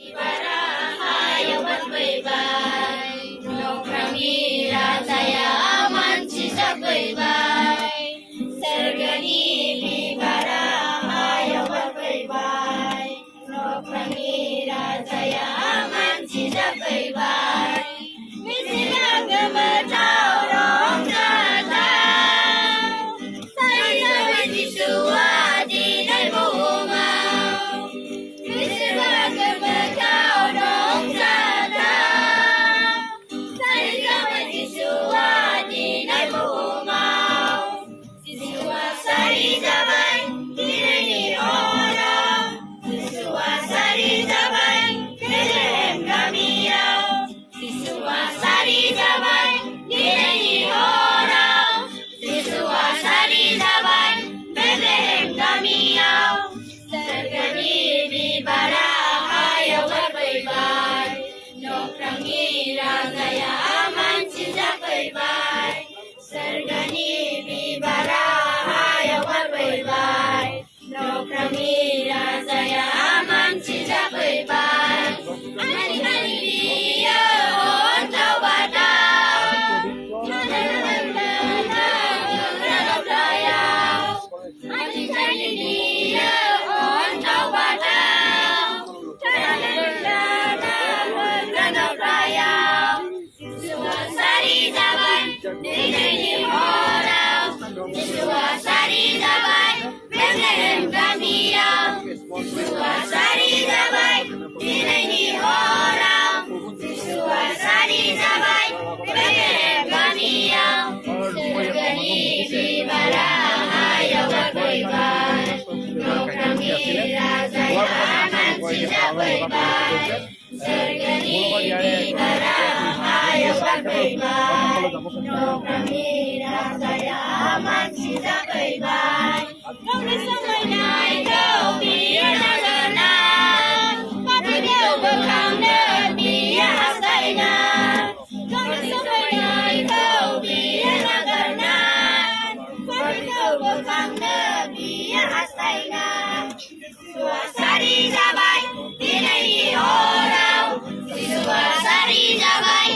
Hayo berbay, nongkrangi rasaya manci berbay, sergani bibara hayo berbay, nongkrangi rasaya manci berbay, misilah gemetau rong datang, saya benci suat di dalam rumah, misilah gemetau rong datang, saya benci suat di dalam rumah, siswa sari zaman ini orang, siswa sari zaman kejem kami ya, siswa sari zaman ini orang, siswa sari zaman kejem kami ya, sergani bibara hayo berbay, nongkrangi rasaya manci berbay, sergani bibara hayo berbay, nongkrangi rasaya manci berbay, hari-hari dia ontau batang, renau dayau, hari-hari dia ontau batang, renau dayau, siswa sari zaman ini orang, siswa sari zaman kejem kami ya, siswa sari zaman ini orang, siswa sari zaman kejem kami ya, sergani bibara hayo berbay, nongkrangi rasaya manci berbay, sergani bibara hayo berbay, nongkrangi rasaya manci berbay, kau di samai nai kau biar nagenan, tapi kau bekang biar astana, kau di samai nai kau biar nagenan, tapi kau bekang biar astana, siswa sari zaman ini orang, siswa sari zaman